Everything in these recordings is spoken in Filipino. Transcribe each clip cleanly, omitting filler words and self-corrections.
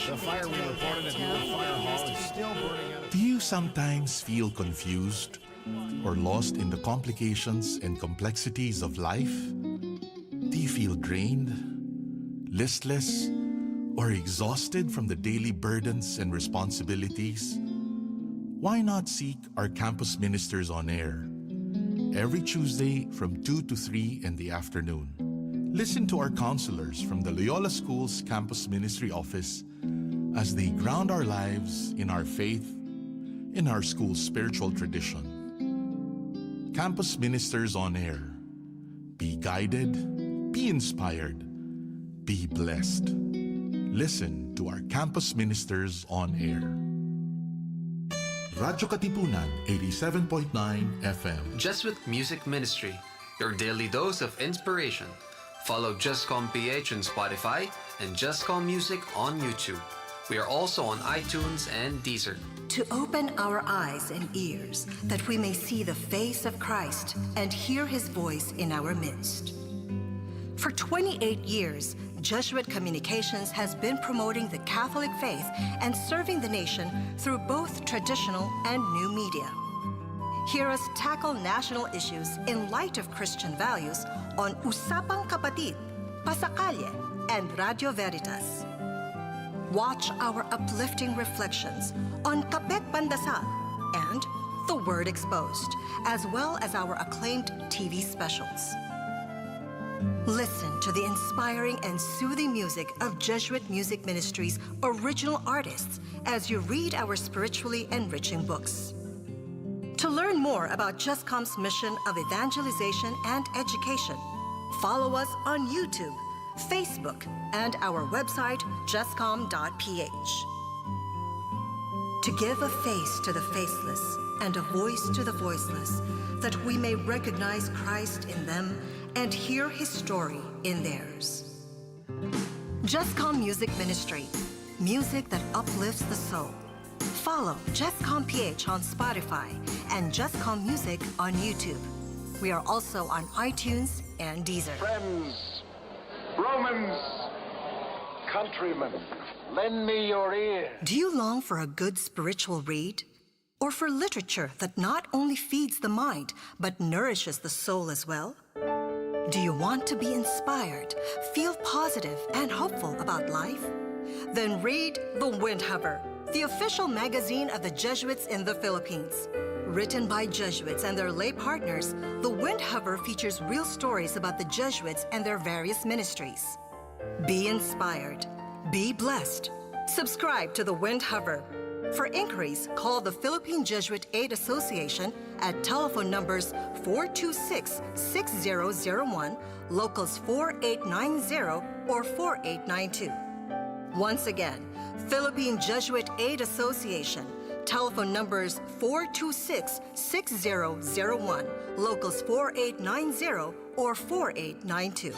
The fire we reported at the old fire hall is still burning out. Do you sometimes feel confused or lost in the complications and complexities of life? Do you feel drained, listless, or exhausted from the daily burdens and responsibilities? Why not seek our campus ministers on air every Tuesday from 2 to 3 in the afternoon? Listen to our counselors from the Loyola School's Campus Ministry Office as they ground our lives in our faith, in our school's spiritual tradition. Campus Ministers on Air. Be guided, be inspired, be blessed. Listen to our Campus Ministers on Air. Radyo Katipunan, 87.9 FM. Just with Music Ministry, your daily dose of inspiration. Follow JustCom PH on Spotify and JustCom Music on YouTube. We are also on iTunes and Deezer. To open our eyes and ears that we may see the face of Christ and hear His voice in our midst. For 28 years, Jesuit Communications has been promoting the Catholic faith and serving the nation through both traditional and new media. Hear us tackle national issues in light of Christian values on Usapang Kapatid, Pasakalye, and Radio Veritas. Watch our uplifting reflections on Kapet Pandasal and The Word Exposed, as well as our acclaimed TV specials. Listen to the inspiring and soothing music of Jesuit Music Ministry's original artists as you read our spiritually enriching books. To learn more about JustCom's mission of evangelization and education, follow us on YouTube, Facebook, and our website, justcom.ph. To give a face to the faceless and a voice to the voiceless, that we may recognize Christ in them and hear His story in theirs. JustCom Music Ministry, music that uplifts the soul. Follow JustCom PH on Spotify and JustCom Music on YouTube. We are also on iTunes and Deezer. Friends, Romans, countrymen, lend me your ear. Do you long for a good spiritual read? Or for literature that not only feeds the mind, but nourishes the soul as well? Do you want to be inspired, feel positive and hopeful about life? Then read The Windhover, the official magazine of the Jesuits in the Philippines. Written by Jesuits and their lay partners, The Windhover features real stories about the Jesuits and their various ministries. Be inspired. Be blessed. Subscribe to The Windhover. For inquiries, call the Philippine Jesuit Aid Association at telephone numbers 426-6001, locals 4890 or 4892. Once again, Philippine Jesuit Aid Association, telephone numbers 426-6001, locals 4890 or 4892.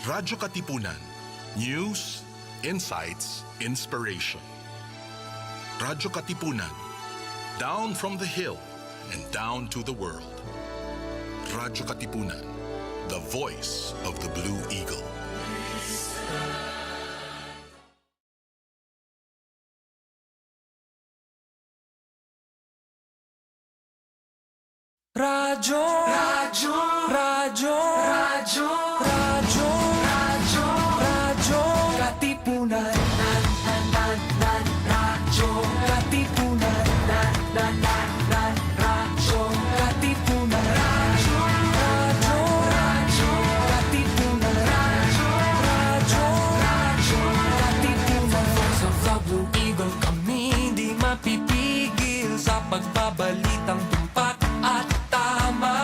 Radyo Katipunan. News, insights, inspiration. Radyo Katipunan. Down from the hill and down to the world. Radyo Katipunan. The voice of the Blue Eagle. Radyo, Radyo, Radyo, Radyo, Radyo, Radyo, Radyo Katipunan. Radyo Katipunan. Radyo Katipunan. Radyo, Radyo, Radyo Katipunan. Radyo, Radyo, Radyo Katipunan. Voice of the Blue Eagle, kami di mapipigil sa pagbabalitang tumpak at tama.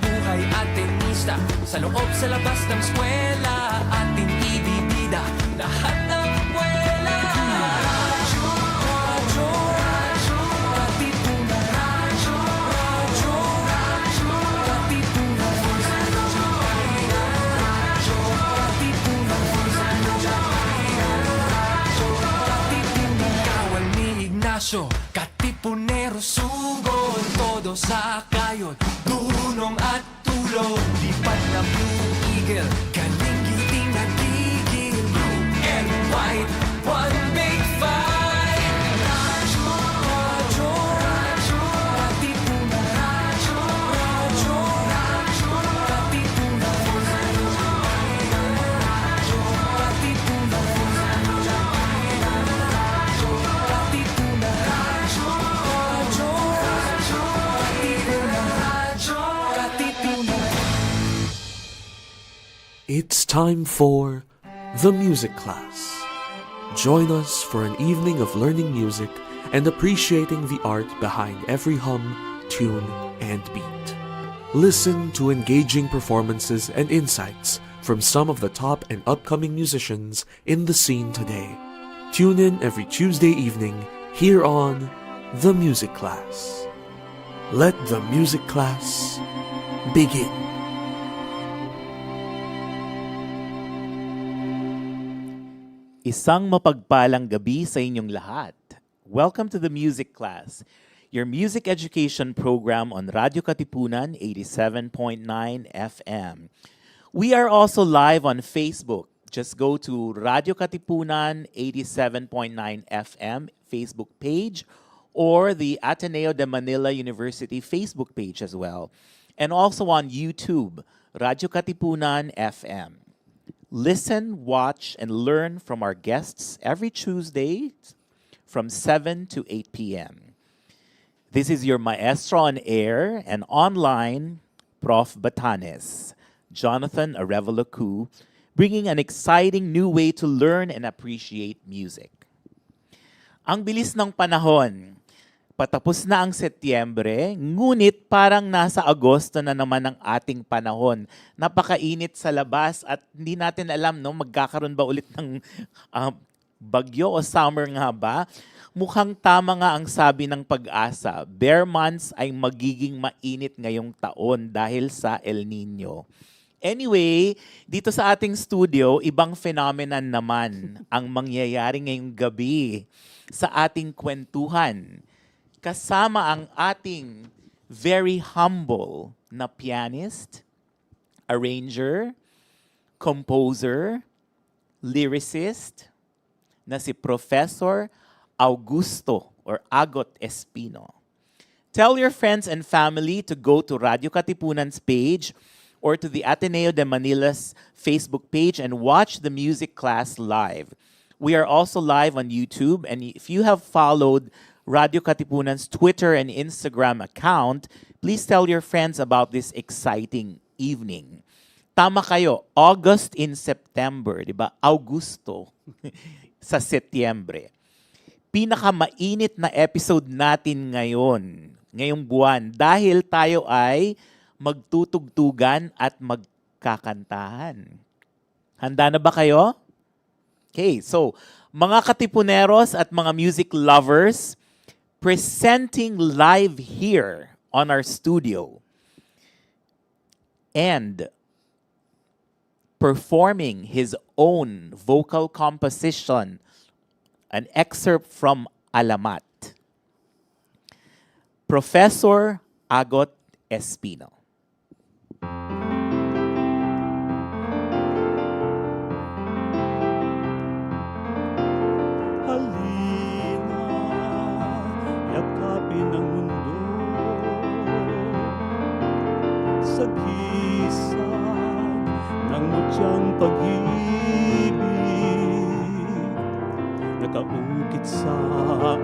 Buhay at tenista, sa loob sa labas ng eskwela, ating ibibida lahat ng kwela. Radyo, Radyo, Radyo Katipunan. Radyo, Radyo, Radyo Katipunan. Radyo Katipunan. Radyo Katipunan. Kawal ni Ignacio, Katipunero, sugod, todo sa kayod, dunong at tulog, lipad na Blue Eagle, galing giting nagigil, blue and white, one big It's time for The Music Class. Join us for an evening of learning music and appreciating the art behind every hum, tune, and beat. Listen to engaging performances and insights from some of the top and upcoming musicians in the scene today. Tune in every Tuesday evening here on The Music Class. Let the music class begin. Isang mapagpalang gabi sa inyong lahat. Welcome to the Music Class, your music education program on Radyo Katipunan 87.9 FM. We are also live on Facebook. Just go to Radyo Katipunan 87.9 FM Facebook page or the Ateneo de Manila University Facebook page as well. And also on YouTube, Radyo Katipunan FM. Listen, watch, and learn from our guests every Tuesday from 7 to 8 p.m. This is your maestro on air and online, Prof. Batanes, Jonathan Arevalo, bringing an exciting new way to learn and appreciate music. Ang bilis ng panahon. Patapos na ang Setyembre, ngunit parang nasa Agosto na naman ang ating panahon. Napakainit sa labas at hindi natin alam magkakaroon ba ulit ng bagyo o summer nga ba. Mukhang tama nga ang sabi ng Pag-asa, bare months ay magiging mainit ngayong taon dahil sa El Nino. Anyway, dito sa ating studio, ibang phenomenon naman ang mangyayari ngayong gabi sa ating kwentuhan. Kasama ang ating very humble na pianist, arranger, composer, lyricist, na si Professor Augusto or Agot Espino. Tell your friends and family to go to Radyo Katipunan's page or to the Ateneo de Manila's Facebook page and watch the music class live. We are also live on YouTube, and if you have followed Radyo Katipunan's Twitter and Instagram account, please tell your friends about this exciting evening. Tama kayo, August in September, di ba? Augusto sa Setyembre. Pinakamainit na episode natin ngayong buwan, dahil tayo ay magtutugtugan at magkakantahan. Handa na ba kayo? Okay, so mga Katipuneros at mga music lovers, presenting live here on our studio and performing his own vocal composition, an excerpt from Alamat, Professor Agot Espino. Sagisag ng mutyang pag-ibig, nakaukit sa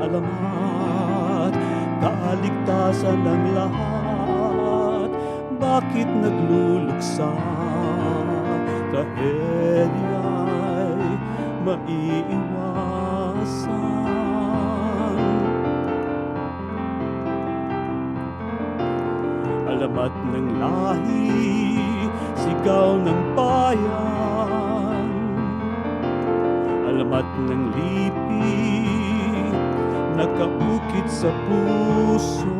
alamat, kaligtasan ng lahat. Bakit nagluluksa? Trahedya'y maiiwasan. Alamat ng lahi, sigaw ng bayan. Alamat ng lipi, nakaukit sa puso.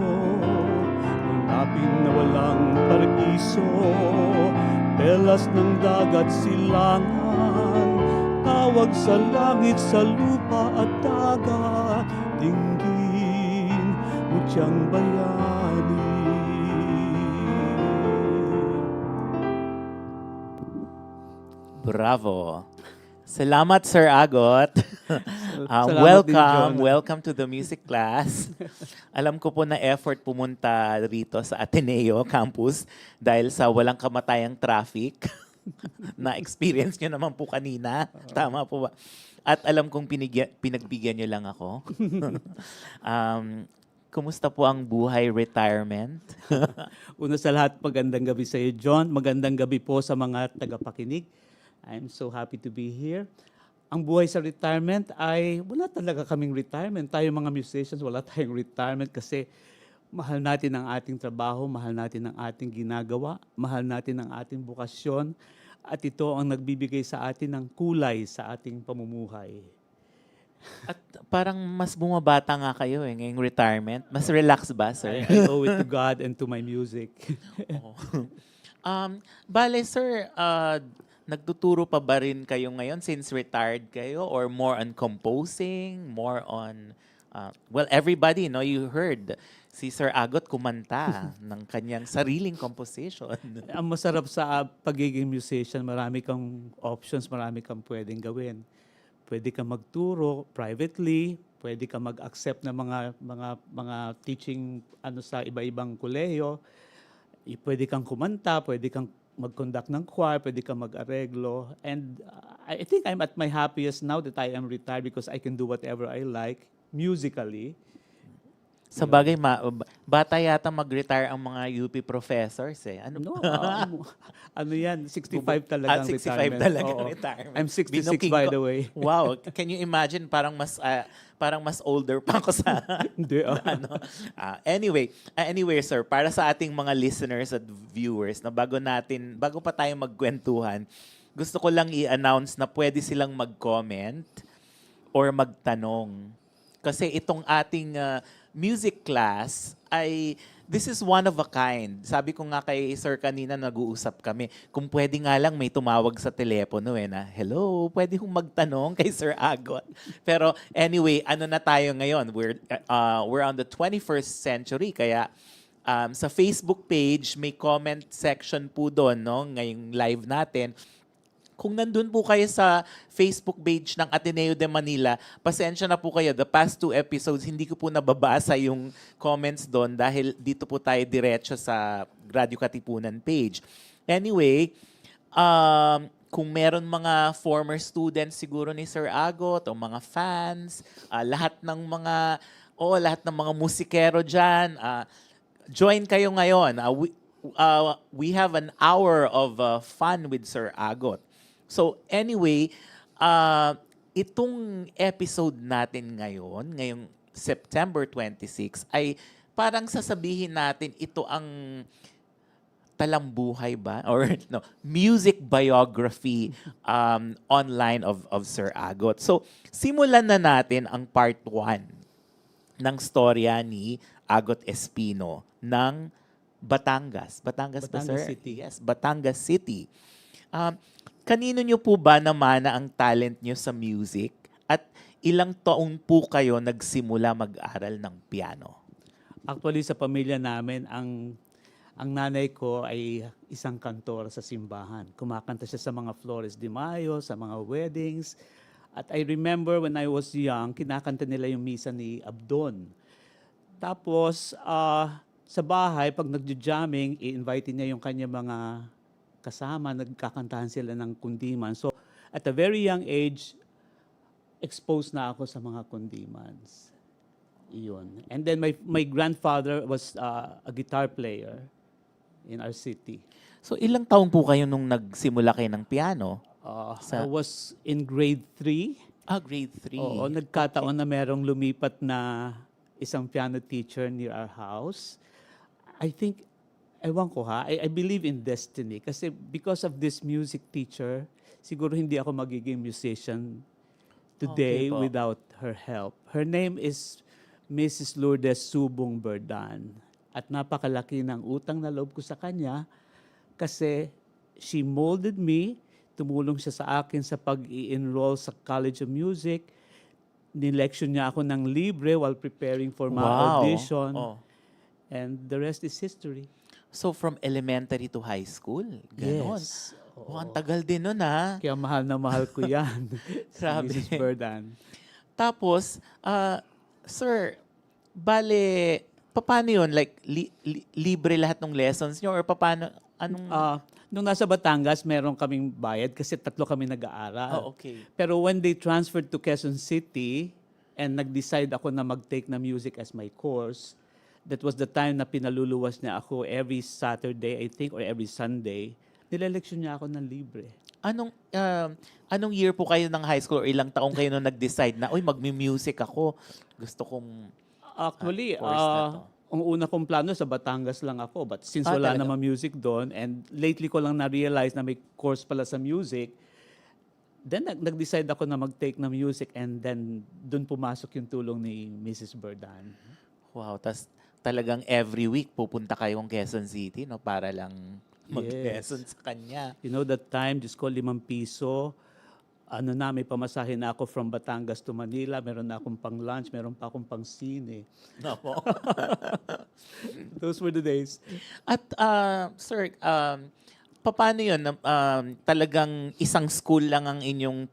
Hanapin na walang paraiso, pelas ng dagat silangan. Tawag sa langit, sa lupa at dagat, dinggin, mutyang bayani. Bravo. Salamat, Sir Agot. Welcome to the music class. Alam ko po na effort pumunta rito sa Ateneo campus dahil sa walang kamatayang traffic. Na-experience nyo naman po kanina. Tama po ba? At alam kong pinagbigyan nyo lang ako. Kumusta po ang buhay retirement? Una sa lahat, magandang gabi sa iyo, John. Magandang gabi po sa mga tagapakinig. I'm so happy to be here. Ang buhay sa retirement ay wala talaga kaming retirement. Tayo mga musicians, wala tayong retirement kasi mahal natin ang ating trabaho, mahal natin ang ating ginagawa, mahal natin ang ating bukasyon, at ito ang nagbibigay sa atin ng kulay sa ating pamumuhay. At parang mas bumabata nga kayo ngayong retirement. Mas relax ba, sir? I owe it to God and to my music. Oo. Bale, sir, nagtuturo pa ba rin kayo ngayon since retired kayo, or more on composing, more on well, everybody, no, you heard si Sir Agot kumanta ng kanyang sariling composition. Ang masarap sa pagiging musician, marami kang options, marami kang pwedeng gawin. Pwede kang magturo privately, pwede kang mag-accept ng mga teaching sa iba-ibang kolehiyo. Pwede kang kumanta, pwede kang mag-conduct ng choir, pwede kang mag-areglo. And I think I'm at my happiest now that I am retired because I can do whatever I like musically. Sa bagay, bata yata mag-retire ang mga UP professors eh. Ano? No, ano yan, 65 talaga ang 65 retirement. talaga Oo. retirement. I'm 66 Binuking by ko. the way. Wow, can you imagine parang mas older pa ako sa Hindi. ano. Anyway sir, para sa ating mga listeners at viewers na bago pa tayo magkwentuhan, gusto ko lang i-announce na pwede silang mag-comment or magtanong. Kasi itong ating music class this is one of a kind. Sabi ko nga kay sir kanina, nag-uusap kami, kung pwede nga lang may tumawag sa telepono na, hello, pwede kong magtanong kay Sir Agot. Pero anyway, ano na tayo ngayon? We're on the 21st century, kaya sa Facebook page, may comment section po doon, no? Ngayong live natin. Kung nandun po kayo sa Facebook page ng Ateneo de Manila, pasensya na po kayo. The past 2 episodes, hindi ko po nababasa yung comments doon dahil dito po tayo diretso sa Radyo Katipunan page. Anyway, kung meron mga former students siguro ni Sir Agot o mga fans, lahat ng mga musikero dyan, join kayo ngayon. We have an hour of fun with Sir Agot. So anyway, itong episode natin ngayong September 26 ay parang sasabihin natin ito ang talambuhay ba? Or no, music biography online of Sir Agot. So simulan na natin ang part 1 ng storya ni Agot Espino ng Batangas. Batangas ba, sir? City. Yes, Batangas City. Kanino nyo po ba namana ang talent nyo sa music? At ilang taon po kayo nagsimula mag-aral ng piano? Actually, sa pamilya namin, ang nanay ko ay isang kantor sa simbahan. Kumakanta siya sa mga Flores de Mayo, sa mga weddings. At I remember when I was young, kinakanta nila yung misa ni Abdon. Tapos, sa bahay, pag nagja-jamming, i-invite niya yung kanya mga kasama, nagkakantahan sila ng kundiman. So, at a very young age, exposed na ako sa mga kundimans. Iyon. And then my grandfather was a guitar player in our city. So ilang taon po kayo nung nagsimula kayo ng piano? I was in grade 3. Grade 3. Oo, nagkataon na merong lumipat na isang piano teacher near our house. I think, ewan ko I believe in destiny. Kasi because of this music teacher, siguro hindi ako magiging musician today without her help. Her name is Mrs. Lourdes Subong Berdan. At napakalaki ng utang na loob ko sa kanya kasi she molded me, tumulong siya sa akin sa pag-i-enroll sa College of Music. Nileksyon niya ako ng libre while preparing for my audition. And the rest is history. So from elementary to high school? Ganon. Yes. Ang tagal din nun Kaya mahal na mahal ko yan. Grabe. Mrs. Berdan. Tapos, sir, bale, paano yun? Like, libre lahat ng lessons nyo? Or paano, anong... Nung nasa Batangas, meron kaming bayad kasi 3 kami nag-aaral. Okay. Pero when they transferred to Quezon City and nag-decide ako na mag-take na music as my course, that was the time na pinaluluwas niya ako every Saturday, I think, or every Sunday. nileleksyon niya ako ng libre. Anong year po kayo ng high school or ilang taong kayo nung nag-decide na, uy, magmi-music ako. Gusto kong Actually, course na to. ang una kong plano sa Batangas lang ako. But since wala Talaga? naman music doon, and lately ko lang na-realize na may course pala sa music, then nag-decide ako na mag-take ng music, and then doon pumasok yung tulong ni Mrs. Berdan. wow, tas talagang every week pupunta kayong Quezon City, no, para lang mag-lesson sa kanya. You know, that time, just ko, ₱5. May pamasahe na ako from Batangas to Manila. Meron na akong pang lunch, meron pa akong pang sine. Nako. Those were the days. At sir, paano 'yun? Talagang isang school lang ang inyong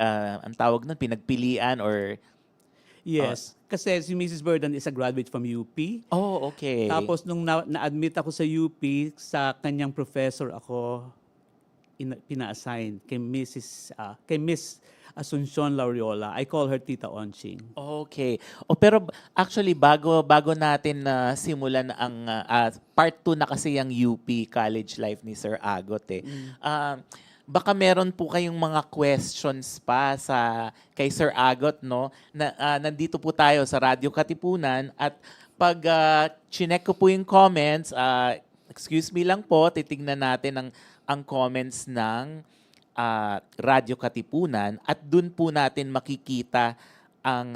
ang tawag nun, pinagpilian or Yes. Kasi si Mrs. Burden is a graduate from UP. oh, okay. Tapos nung na-admit ako sa UP, sa kanyang professor ako pina-assign kay Miss Asuncion Lauriola. I call her Tita Onching. Okay. Pero actually bago natin na simulan ang part 2 na kasi yung UP college life ni Sir Agot eh. Baka meron po kayong mga questions pa kay Sir Agot, no? Nandito po tayo sa Radyo Katipunan at pag chinek ko po yung comments, excuse me lang po, titignan natin ang comments ng Radyo Katipunan at dun po natin makikita ang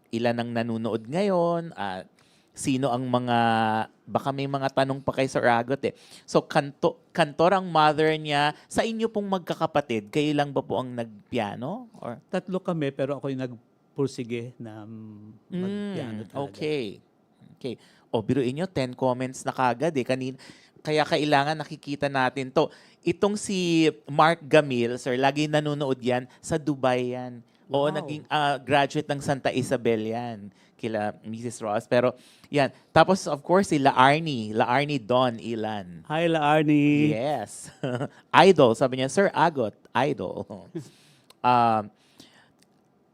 ilan ang nanonood ngayon, sino ang baka may mga tanong pa kay Sir Agot eh. So, kantor ang mother niya. Sa inyo pong magkakapatid, kayo lang ba po ang nagpiano? Or? Tatlo kami, pero ako yung nagpursige na mag-piano talaga. Okay. O, biruin nyo, 10 comments na kagad eh. Kaya kailangan nakikita natin to. Itong si Mark Gamil, sir, lagi nanonood yan. Sa Dubai yan. Oo, Wow. naging graduate ng Santa Isabel yan. Kila Mrs. Ross. Pero yan. Tapos of course si La Arnie Don Ilan. Hi, La Arnie. Yes. Idol. Sabi niya, Sir Agot, idol.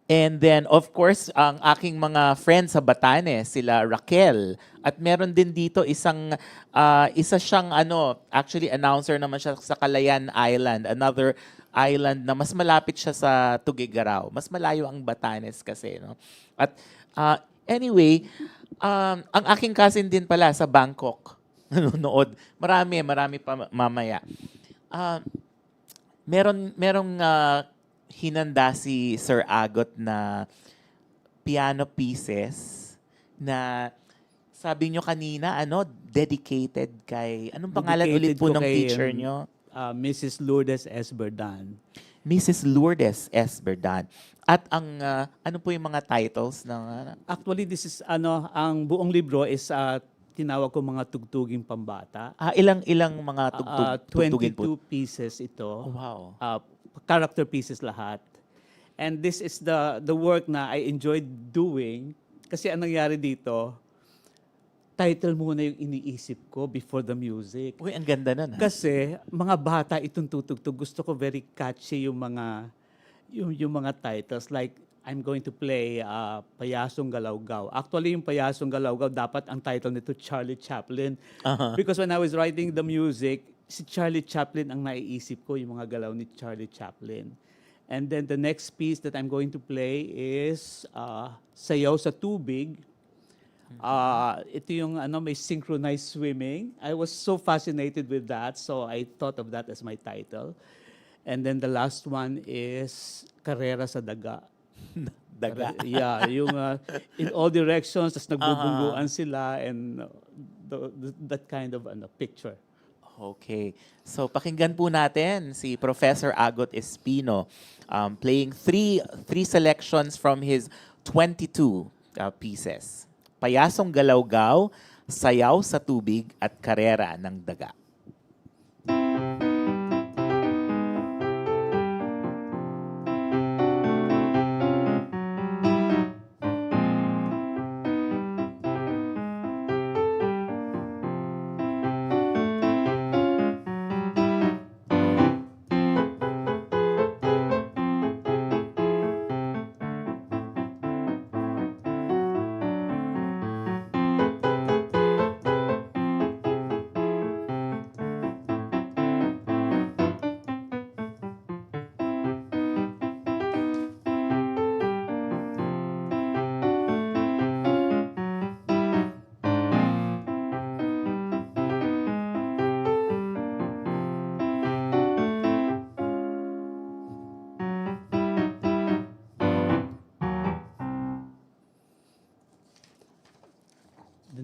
And then, of course, ang aking mga friends sa Batanes, sila Raquel. At meron din dito isa siyang actually announcer naman siya sa Calayan Island, another island na mas malapit siya sa Tuguegarao. Mas malayo ang Batanes kasi, no? At anyway, ang aking cousin din pala sa Bangkok nanonood. Marami pa mamaya. Merong hinanda si Sir Agot na piano pieces na sabi nyo kanina, dedicated kay, anong pangalan ulit po ng teacher nyo? Mrs. Lourdes S. Berdan. Mrs. Lourdes S. Berdan. At ano po yung mga titles ng... Actually, this is, ang buong libro is tinawag ko mga tugtuging pambata. Ilang mga tugtugin po? 22 pieces ito. Oh, wow. Character pieces lahat. And this is the work na I enjoyed doing kasi ang nangyari dito, title muna yung iniisip ko before the music. Uy, ang ganda nun. Kasi mga bata itong tutugtog. Gusto ko very catchy yung mga titles. Like, I'm going to play Payasong Galawgaw. Actually, yung Payasong Galawgaw, dapat ang title nito Charlie Chaplin. Because when I was writing the music, si Charlie Chaplin ang naiisip ko, yung mga galaw ni Charlie Chaplin. And then the next piece that I'm going to play is Sayaw sa Tubig. Ito yung may synchronized swimming. I was so fascinated with that, so I thought of that as my title. And then the last one is Karera sa Daga. Daga? Yeah, yung in all directions, tas nagbubungguan sila and that kind of picture. Okay. So, pakinggan po natin si Professor Agot Espino playing three selections from his 22 pieces. Payasong Galawgaw, Sayaw sa Tubig, at Karera ng Daga.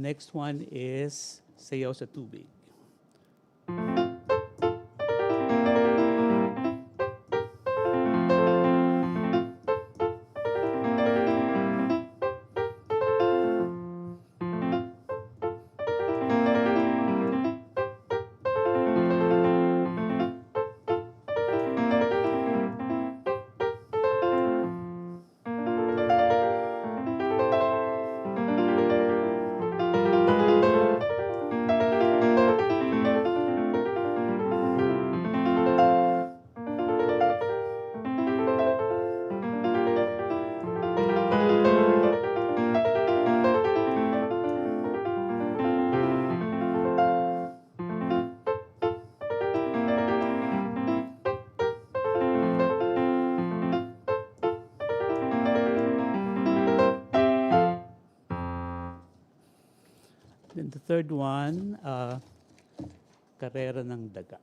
next one is Sayaw sa Tubig. Then the third one, Karera ng Daga.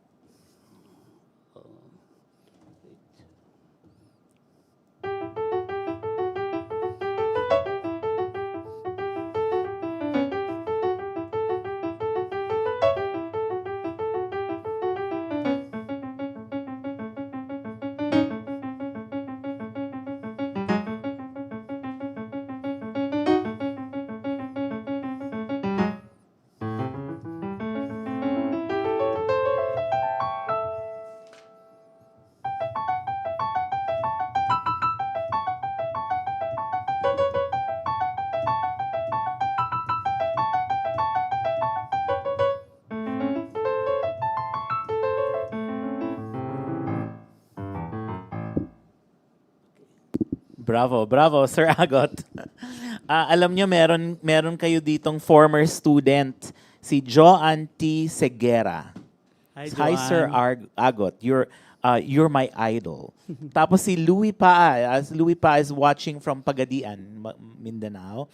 Bravo, bravo, Sir Agot. Alam nyo, meron kayo ditong former student, si Joanne T. Segera. Hi, Sir Agot. You're my idol. Tapos si Louis Pa, as Louis Pa is watching from Pagadian, Mindanao.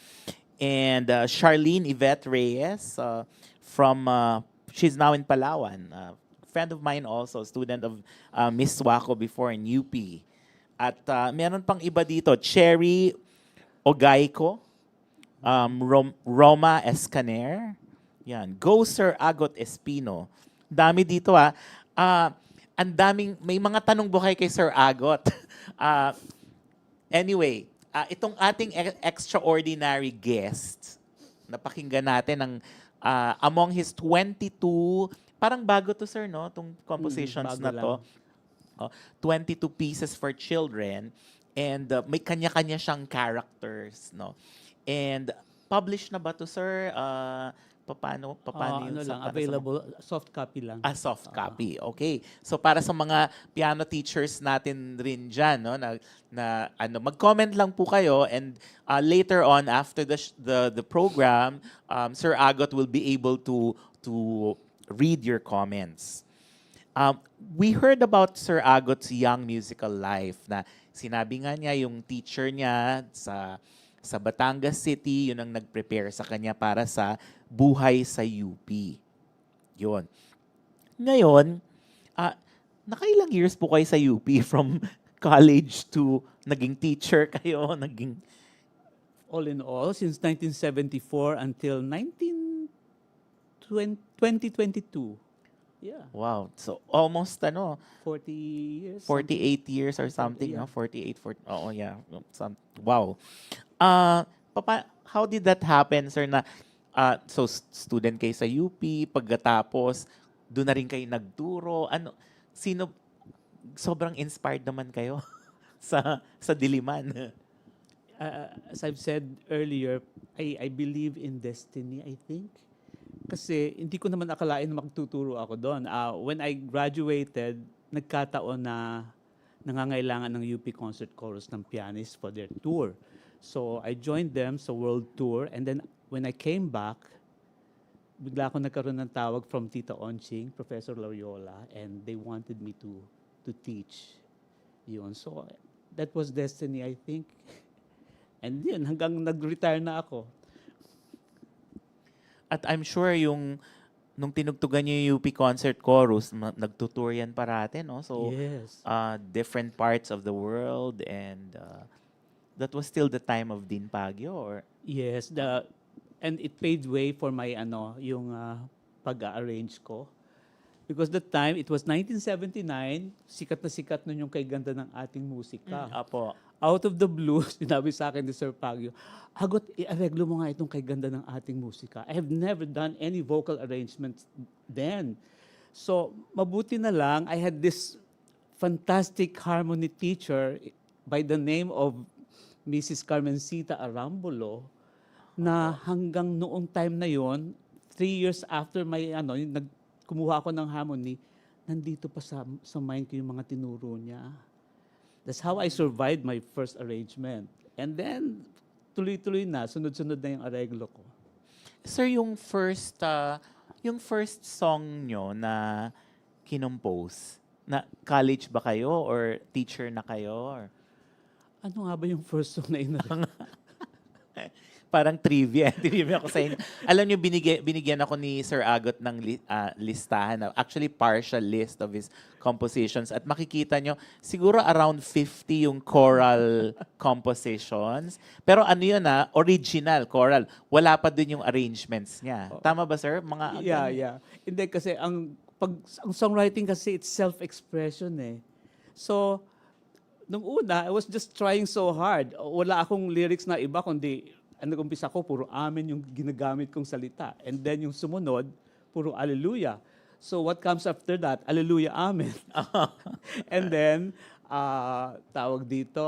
And Charlene Yvette Reyes from, she's now in Palawan. Friend of mine also, student of Miss Waco before in UP. At meron pang iba dito, Cherry Ogayco, Roma Escaner. Yan. Go Sir Agot Espino. Dami dito ang daming, may mga tanong buhay kay Sir Agot. Anyway, itong ating extraordinary guest, napakinggan natin ang among his 22, parang bago to sir, no? Itong compositions na to. 22 pieces for children, and may kanya-kanya siyang characters, no? And published na ba to sir? Paano ano lang, available, soft copy lang. Soft copy. Okay. So para sa mga piano teachers natin rin dyan, no, na mag-comment lang po kayo, and later on after the program, Sir Agot will be able to read your comments. We heard about Sir Agot's young musical life, na sinabi nga niya yung teacher niya sa Batangas City, yun ang nag-prepare sa kanya para sa buhay sa UP. Yun. Ngayon, nakailang years po kayo sa UP from college to naging teacher kayo, naging... All in all, since 1974 until 2022. Yeah. Wow. So almost 40 years. 48 years or something, yeah. no? 48, 40. Oh, yeah. Wow. How did that happen, sir, na so student kayo sa UP, pagkatapos doon na rin kayo nagturo? Sobrang inspired naman kayo sa Diliman? As I've said earlier, I believe in destiny, I think. Kasi hindi ko naman akalain na magtuturo ako doon. When I graduated, nagkataon na nangangailangan ng UP Concert Chorus ng pianist for their tour. So I joined them sa world tour, and then when I came back, bigla ako nagkaroon ng tawag from Tita Onching, Professor Loyola, and they wanted me to teach. Yun. So that was destiny, I think. And yun, hanggang nag-retire na ako. At I'm sure nung tinugtugan niyo yung UP Concert Chorus, nagtutour yan parate, no? So, yes. Different parts of the world, and that was still the time of Dean Pagyo, or? Yes, and it paved way for my yung pag-arrange ko. Because that time, it was 1979, sikat na sikat nun yung kay ganda ng ating musika. Apo. Out of the blue, sinabi sa akin ni Sir Pagyo, Agot, i-areglo mo nga itong kay ganda ng ating musika. I have never done any vocal arrangements then. So, mabuti na lang, I had this fantastic harmony teacher by the name of Mrs. Carmencita Arambolo, na hanggang noong time na yon, 3 years after my, kumuha ako ng harmony, nandito pa sa mind ko yung mga tinuro niya. That's how I survived my first arrangement. And then, tuloy-tuloy na, sunod-sunod na yung areglo ko. Sir, yung first song nyo na kinompose, na college ba kayo or teacher na kayo? Or? Ano nga ba yung first song na inarang? Parang trivia. Trivia ko sa inyo. Alam niyo, binigyan ako ni Sir Agot ng listahan. Actually, partial list of his compositions. At makikita niyo, siguro around 50 yung choral compositions. Pero ano yun original choral. Wala pa dun yung arrangements niya. Tama ba, sir? Yeah. Hindi kasi, ang songwriting kasi, it's self-expression eh. So, nung una, I was just trying so hard. Wala akong lyrics na iba, kundi nag-umpisa ko, puro amen yung ginagamit kong salita. And then yung sumunod, puro alleluia. So what comes after that? Alleluia, amen. And then, tawag dito,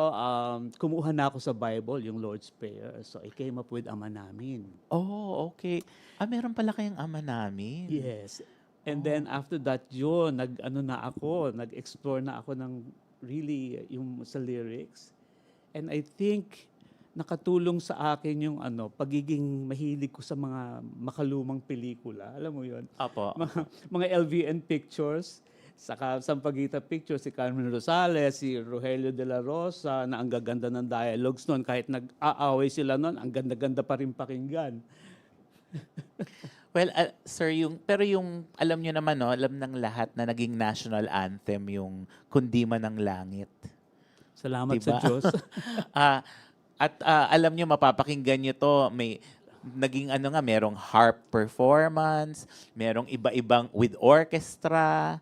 kumuha na ako sa Bible, yung Lord's Prayer. So I came up with Ama Namin. Oh, okay. Meron pala kayong Ama Namin. Yes. And then after that nag-explore na ako ng really yung sa lyrics. And I think nakatulong sa akin yung pagiging mahilig ko sa mga makalumang pelikula. Alam mo yun? Apo. Mga LVN pictures. Saka Sampaguita Pictures, si Carmen Rosales, si Rogelio de la Rosa, na ang gaganda ng dialogues noon. Kahit nag-aaway sila noon, ang ganda-ganda pa rin pakinggan. Well, sir, pero yung alam nyo naman, alam ng lahat na naging national anthem yung Kundi Man ng Langit. Salamat sa Diyos. At alam nyo, mapapakinggan nyo to, may naging merong harp performance, merong iba-ibang with orchestra.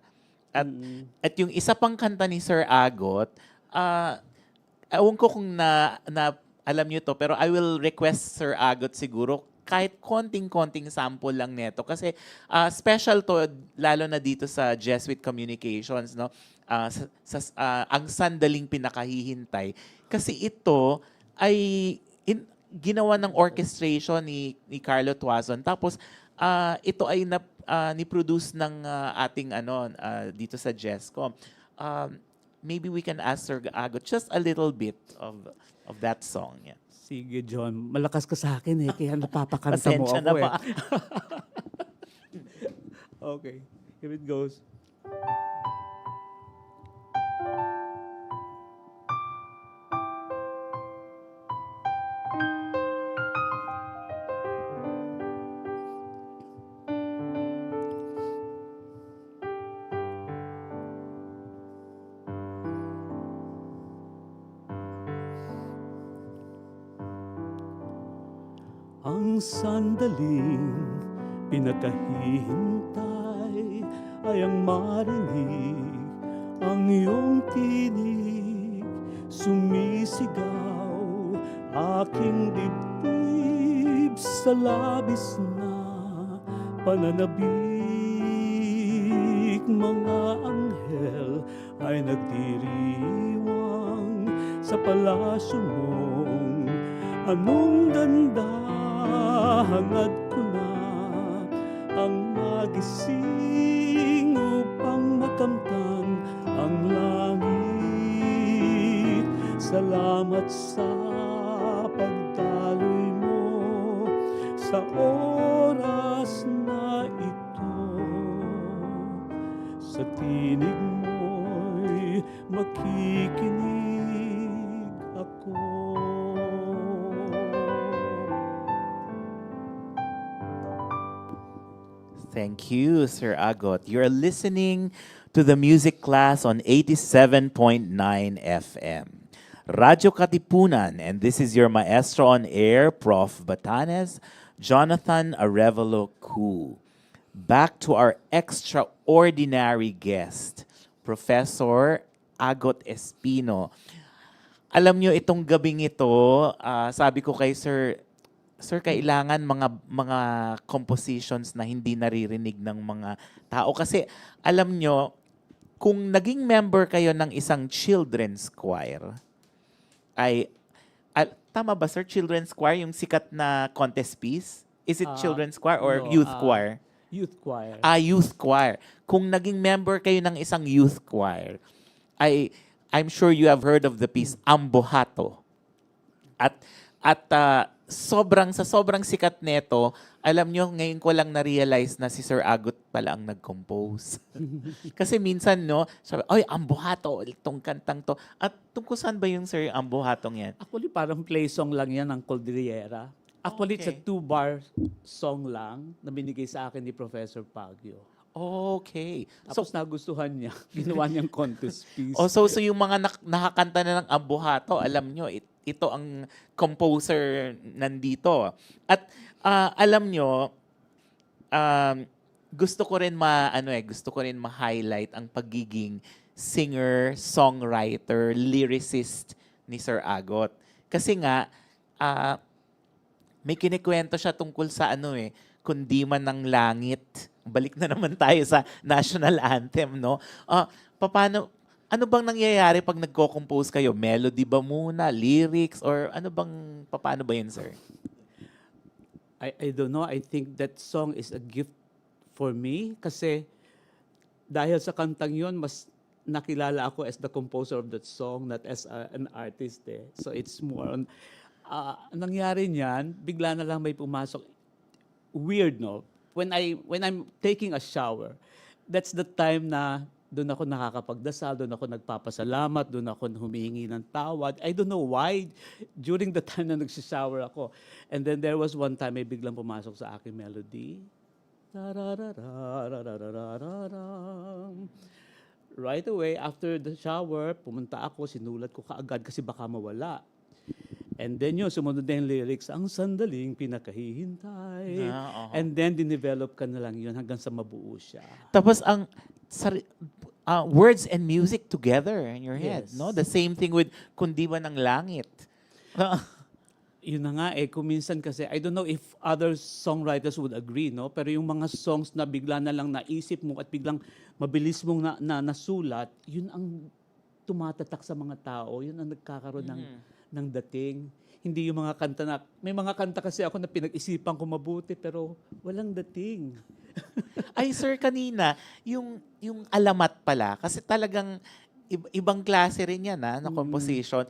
At yung isa pang kanta ni Sir Agot, ewan ko kung na alam nyo to, pero I will request Sir Agot siguro kahit konting-konting sample lang neto. Kasi special to, lalo na dito sa Jesuit Communications, no? Ang sandaling pinakahihintay. Kasi ito ay ginawa ng orchestration ni Carlo Tuazon. Tapos ito ay ni-produce ng ating dito sa Jesco. Maybe we can ask Sir Agot just a little bit of that song. Yeah. Sige, John. Malakas ka sa akin kaya napapakanta mo Pasensya ako na ba? Okay, here it goes. Ang sandaling pinakahihintay ay ang marinig ang iyong tinig. Sumisigaw aking dibdib sa labis na pananabik. Mga anghel ay nagdiriwang sa palasyo mong anong ganda. Hangad ko na ang magising upang makamtan ang langit. Salamat sa pagdaloy mo sa oras na ito. Sa tinig mo'y makikinig ako. Thank you, Sir Agot. You're listening to the music class on 87.9 FM. Radyo Katipunan, and this is your maestro on air, Prof. Batanes, Jonathan Arevalo Koo. Back to our extraordinary guest, Professor Agot Espino. Alam nyo, itong gabing ito, sabi ko kay Sir, kailangan mga compositions na hindi naririnig ng mga tao. Kasi alam nyo, kung naging member kayo ng isang children's choir, tama ba sir, children's choir, yung sikat na contest piece? Is it children's choir or No, youth choir? Youth choir. Youth choir. Kung naging member kayo ng isang youth choir, I'm sure you have heard of the piece Ambohato. At sobrang sikat nito, alam nyo, ngayon ko lang na-realize na si Sir Agot pala ang nag-compose. Kasi minsan, no, sabi, ay, Ambohato, itong kantang to. At tungkol saan ba yung Sir Ambohatong yan? Actually, parang play song lang yan ng Cordillera. Actually, it's a 2-bar song lang na binigay sa akin ni Professor Pagyo. Okay. Tapos nagustuhan niya. Ginawa niyang contest piece. So yung mga nakakanta na ng Ambohato, alam nyo, ito ang composer nandito. At alam nyo, gusto ko rin ma-highlight ang pagiging singer, songwriter, lyricist ni Sir Agot. Kasi nga, may kinikwento siya tungkol sa kundi man ng langit. Balik na naman tayo sa national anthem, no? Ano bang nangyayari pag nagko-compose kayo? Melody ba muna? Lyrics? Or paano ba yun, sir? I don't know. I think that song is a gift for me kasi dahil sa kantang yon mas nakilala ako as the composer of that song, not as an artist. So it's more on... nangyari niyan, bigla na lang may pumasok. Weird, no? When I'm taking a shower, that's the time na doon ako nakakapagdasal, doon ako nagpapasalamat, doon ako humihingi ng tawad. I don't know why, during the time na nagsishower ako. And then there was one time may biglang pumasok sa aking melody. Right away, after the shower, pumunta ako, sinulat ko kaagad kasi baka mawala. And then sumunod na yung lyrics, ang sandaling pinakahihintay. And then, dinevelop ka na lang yun hanggang sa mabuo siya. Tapos, words and music together in your head, Yes. no? The same thing with Kundi Ba ng Langit. Yun na nga kuminsan kasi, I don't know if other songwriters would agree, no? Pero yung mga songs na bigla na lang naisip mo at biglang mabilis mong nasulat, yun ang tumatatak sa mga tao, yun ang nagkakaroon ng dating. Hindi yung mga kanta na, may mga kanta kasi ako na pinag-isipan ko mabuti pero walang dating. Ay, sir, kanina, yung alamat pala, kasi talagang ibang klase rin yan, na composition.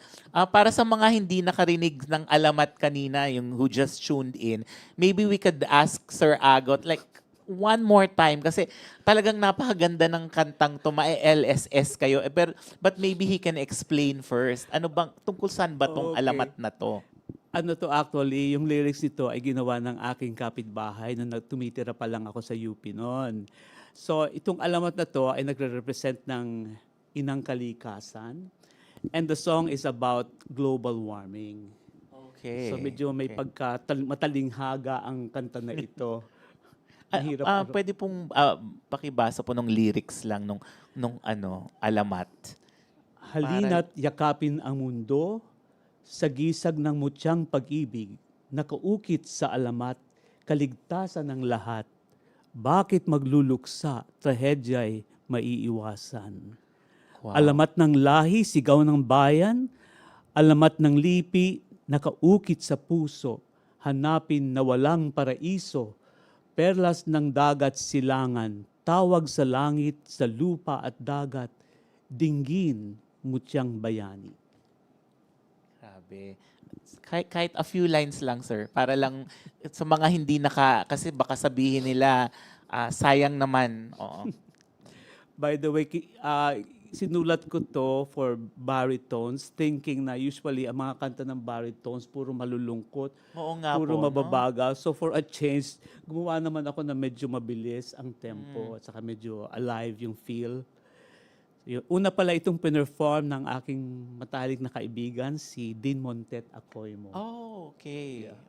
Para sa mga hindi nakarinig ng alamat kanina, yung who just tuned in, maybe we could ask Sir Agot, like, one more time, kasi talagang napakaganda ng kantang to, ma-LSS kayo. But maybe he can explain first. Tungkol saan ba tong alamat na to? Actually, yung lyrics nito ay ginawa ng aking kapitbahay nung tumitira pa lang ako sa UP noon. So, itong alamat na to ay nagre-represent ng inang kalikasan. And the song is about global warming. Okay. So, medyo may matalinghaga ang kanta na ito. Pwede pong pakibasa po ng lyrics lang nung alamat. Halina't yakapin ang mundo sa gisag ng mutyang pag-ibig, nakaukit sa alamat, kaligtasan ng lahat. Bakit magluluksa, trahedya'y maiiwasan? Wow. Alamat ng lahi, sigaw ng bayan, alamat ng lipi, nakaukit sa puso, hanapin na walang paraiso, perlas ng dagat silangan, tawag sa langit, sa lupa at dagat, dinggin, mutyang bayani. Grabe. Kahit a few lines lang, sir, para lang sa mga hindi kasi baka sabihin nila, sayang naman. Oo. By the way, sinulat ko to for baritones, thinking na usually ang mga kanta ng baritones puro malulungkot, Oo nga puro po, mababagal. No? So for a change, gumawa naman ako na medyo mabilis ang tempo at saka medyo alive yung feel. Una pala itong pinerform ng aking matalik na kaibigan, si Dean Montet Acoimo. Oh, okay. Yeah.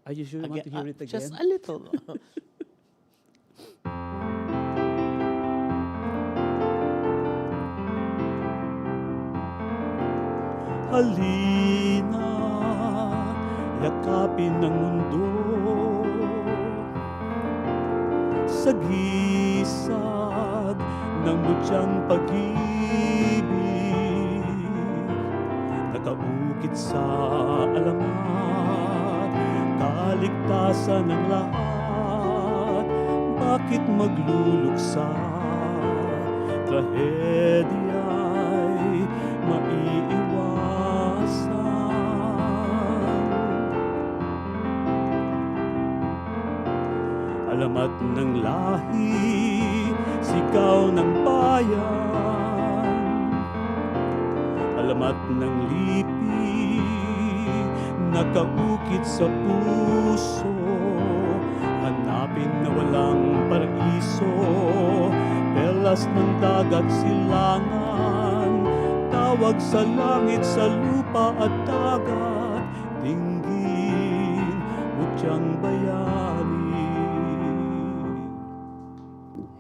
Are you sure you want to hear it again? Just a little. Halina, yakapin ng mundo sa gisag ng mutyang pag-ibig, nakaukit sa alamat, kaligtasan ng lahat. Bakit magluluksa? Trahedya'y maiiwasan. Alamat ng lahi, sigaw ng bayan. Alamat ng lipi, nakaukit sa puso. Hanapin na walang paraiso, perlas ng dagat silangan, tawag sa langit, sa lupa at dagat, dinggin, mutyang bayani.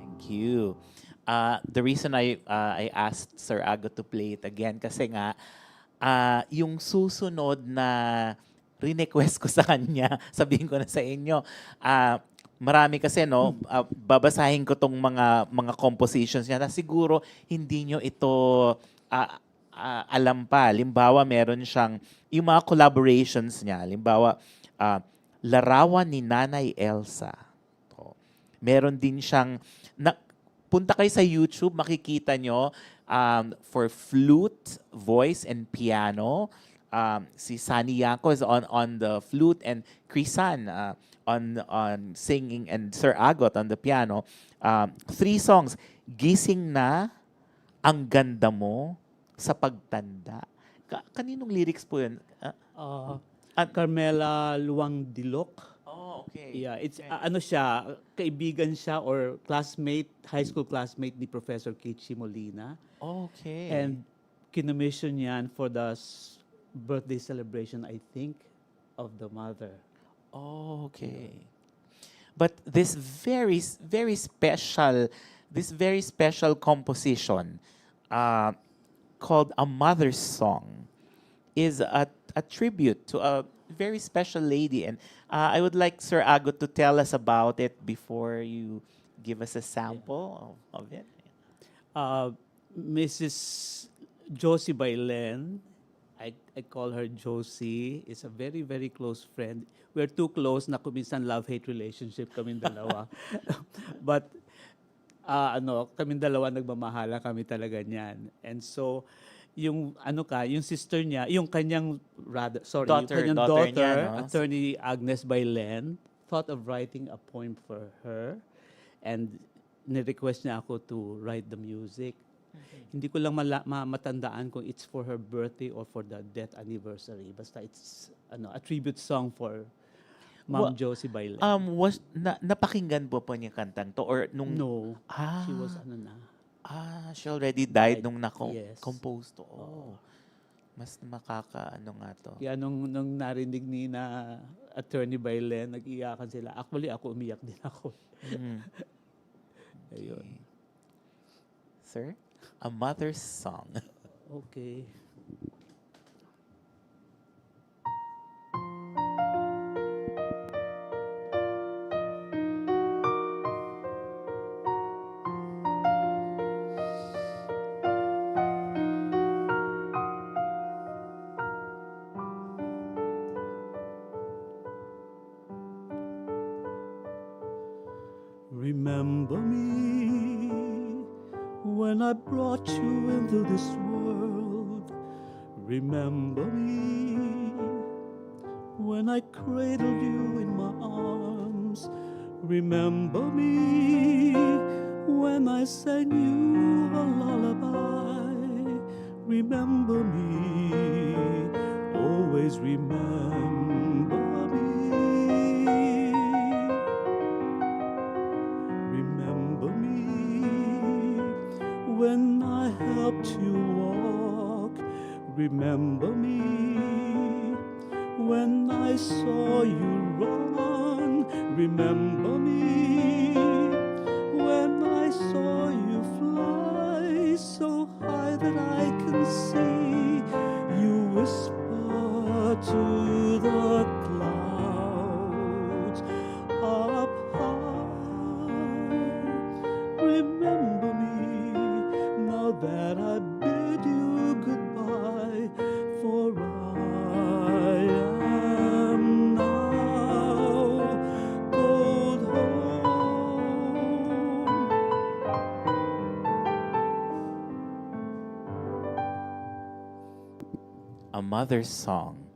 Thank you. The reason I asked Sir Agot to play it again kasi nga yung susunod na request ko sa kanya, sabihin ko na sa inyo, marami kasi babasahin ko tong mga compositions niya na siguro hindi nyo ito alam pa. Limbawa, meron siyang yung mga collaborations niya. Limbawa, Larawan ni Nanay Elsa. Meron din siyang punta kayo sa YouTube, makikita nyo for flute, voice, and piano. Si Sani Yanko is on the flute and Krisan on singing and Sir Agot on the piano. 3 songs. Gising na, Ang Ganda Mo, Sa Pagtanda. Kaninong lyrics po yun? Carmela Luang Dilok. Oh, okay. Yeah, it's ano siya, kaibigan siya or classmate, high school classmate ni Professor Kichi Molina. Okay. And kinommission yan for the birthday celebration, I think, of the mother. Oh, okay. But this very special composition called A Mother's Song is a tribute to a very special lady. And I would like Sir Agot to tell us about it before you give us a sample of it. Mrs. Josie Bailen, I call her Josie, is a very, very close friend. We're too close na kuminsan love-hate relationship kaming dalawa. But kaming dalawa nagmamahala kami talaga niyan. And so, yung sister niya, yung kanyang daughter niya, Attorney Agnes Bailen, thought of writing a poem for her, and ni-request niya ako to write the music. Okay. Hindi ko lang matandaan kung it's for her birthday or for the death anniversary. Basta it's a tribute song for Ma'am Josie Bailen. Napakinggan po niya kantang to or nung No. She was she already died nung Yes. compose to. Oh. Mas makakaano nga to. Kaya nung narinig ni na Attorney Bailen, nag-iyakan sila. Actually, ako umiyak din ako. Ayun. Okay. Sir, A Mother's Song. Okay. Remember me when I brought you into this world. Remember me when I cradled you in my arms. Remember me when I sang you a lullaby. Remember me, always remember me. Remember me when I helped you walk. Remember me When I saw you run, remember me. When I saw you fly so high that I can see, you whisper to the clouds up high. Remember me now that I bid you goodbye, for I am now going home. A Mother's Song,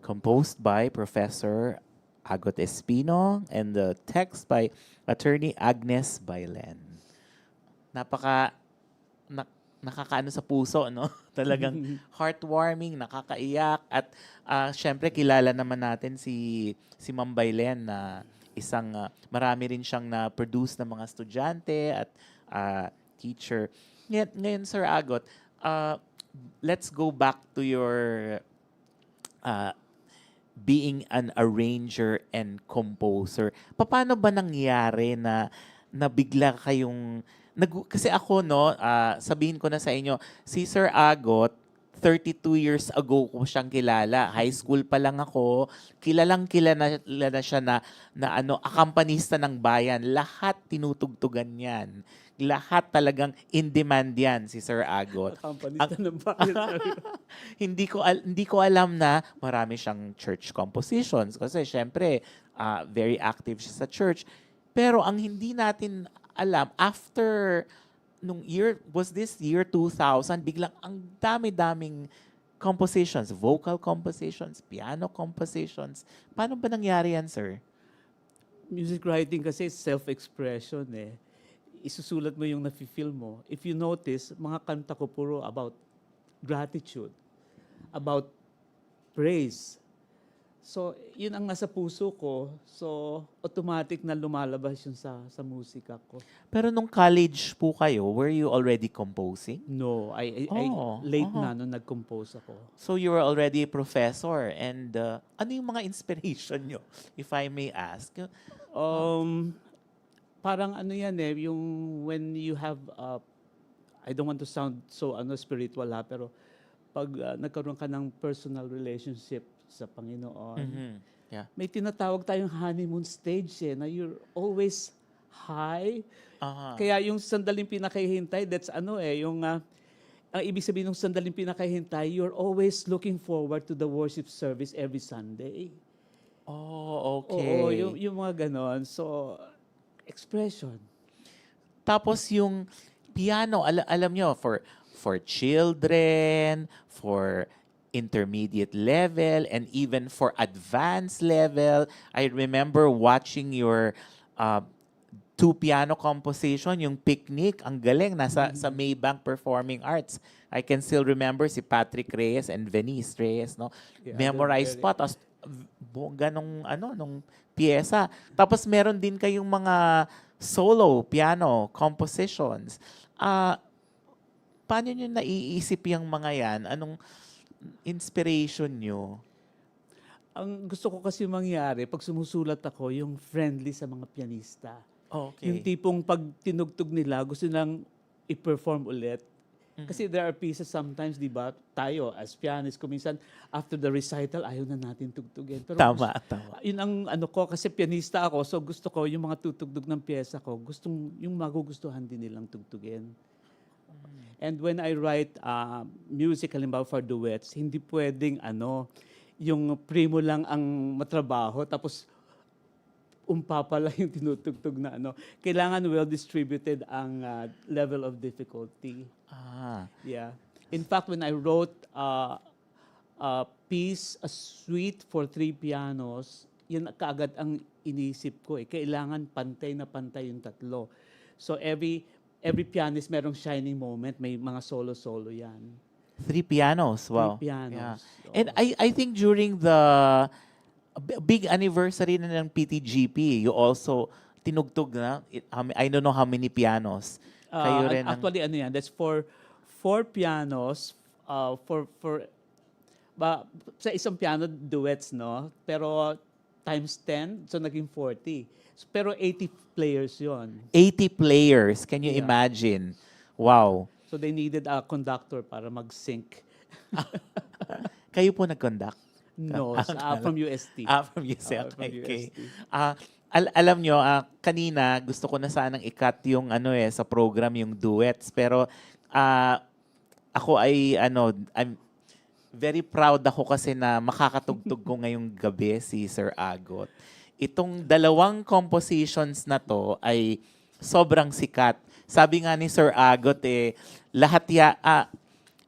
composed by Professor Agot Espino and the text by Attorney Agnes Bailen. Nakakaano sa puso, no? Talagang heartwarming, nakakaiyak at syempre kilala naman natin si Ma'am Bailen na isang marami rin siyang na-produce ng mga estudyante at teacher. Ngayon Sir Agot, let's go back to your being an arranger and composer. Paano ba nangyari na bigla kayong kasi ako sabihin ko na sa inyo, si Sir Agot 32 years ago ko siyang kilala. High school pa lang ako. Kilala na siya na akampanista ng bayan. Lahat tinutugtugan yan. Lahat talagang in demand yan si Sir Agot. Akampanista ng bayan. Hindi ko alam na marami siyang church compositions kasi syempre very active siya sa church. Pero ang hindi natin alam, after nung year, was this year 2000, biglang ang dami-daming compositions, vocal compositions, piano compositions. Paano ba nangyari yan, sir? Music writing kasi self-expression eh. Isusulat mo yung nafe-feel mo. If you notice, mga kanta ko puro about gratitude, about praise. So, yun ang nasa puso ko. So, automatic na lumalabas yun sa musika ko. Pero nung college po kayo, were you already composing? No, I late na nung nag-compose ako. So, you were already a professor. And ano yung mga inspiration nyo, if I may ask? Parang ano yan eh, yung when you have, I don't want to sound so spiritual pero pag nagkaroon ka ng personal relationship sa Panginoon, Yeah. may tinatawag tayong honeymoon stage eh, na you're always high. Kaya yung sandaling pinakahihintay, that's yung ang ibig sabihin ng sandaling pinakahihintay, you're always looking forward to the worship service every Sunday. Oh, okay. Oo, yung mga ganon. So, expression. Tapos yung piano, alam nyo, for children, for intermediate level, and even for advanced level. I remember watching your two piano composition, yung Picnic, ang galing, nasa sa Maybank Performing Arts. I can still remember si Patrick Reyes and Venice Reyes, no? Yeah, Memorize pa, tapos ganong nung pyesa. Tapos meron din kayong mga solo piano compositions. Paano nyo naiisip yung mga yan? Anong inspiration nyo? Ang gusto ko kasi mangyari, pag sumusulat ako, yung friendly sa mga pianista. Okay. Yung tipong pag tinugtog nila, gusto nilang i-perform ulit. Kasi there are pieces sometimes, di ba, tayo as pianist, kuminsan after the recital, ayaw na natin tugtugin. Pero Tama. yun ang ko, kasi pianista ako, so gusto ko yung mga tutugtog ng pyesa ko, yung magugustuhan din nilang tugtugin. And when I write music, halimbawa for duets, hindi pwedeng yung primo lang ang matrabaho, tapos pala yung tinutugtog na Kailangan well-distributed ang level of difficulty. Yeah. In fact, when I wrote a piece, a suite for 3 pianos, yun kaagad ang inisip ko eh. Kailangan pantay na pantay yung tatlo. So every pianist merong shining moment, may mga solo-solo yan. 3 pianos, wow. 3 pianos. Yeah. So, And I think during the big anniversary na ng PTGP, you also tinugtog na, I don't know how many pianos. Kayo rin actually, yan, that's for 4 pianos, for sa isang piano duets, no? Pero times 10, so naging 40. Pero 80 players yon. 80 players. Can you Yeah. imagine? Wow. So they needed a conductor para mag-sync. Kayo po nag-conduct? No, from UST. From UST. From Okay. UST. Alam nyo, kanina gusto ko na sanang ikat yung sa program yung duets. Pero ako I'm very proud ako kasi na makakatugtog ko ngayong gabi si Sir Agot. Itong dalawang compositions na to ay sobrang sikat. Sabi nga ni Sir Agot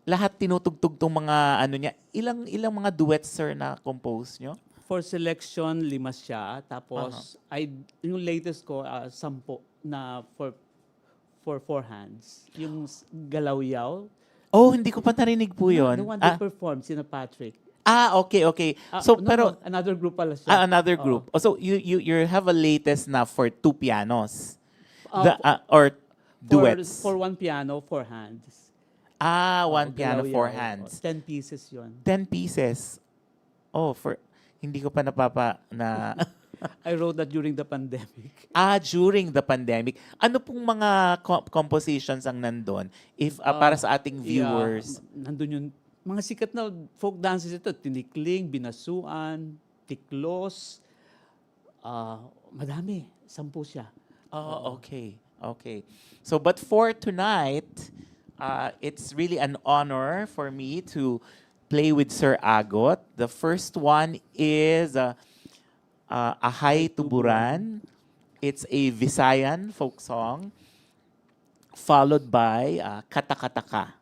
lahat tinutugtog tong mga niya. Ilang mga duets, sir, na compose nyo? For selection, 5 siya. Tapos, yung latest ko, 10 na for 4 hands. Yung Galawyaw. Oh, hindi ko pa narinig po yun. The one that performed, sina Patrick. Okay. So, pero another group pala siya. another group. So, you have a latest na for 2 pianos. Or duets. For 1 piano, 4 hands. 1 piano, 4 Galawyaw. hands. 10 pieces yon. 10 pieces. Hindi ko pa na I wrote that during the pandemic. During the pandemic. Ano pong mga compositions ang nandun? If para sa ating viewers. Nandun yung mga sikat na folk dances ito. Tinikling, binasuan, tiklos. Madami. 10 siya. Okay. So, but for tonight, it's really an honor for me to play with Sir Agot. The first one is Ahay Tuburan. It's a Visayan folk song, followed by Katakataka.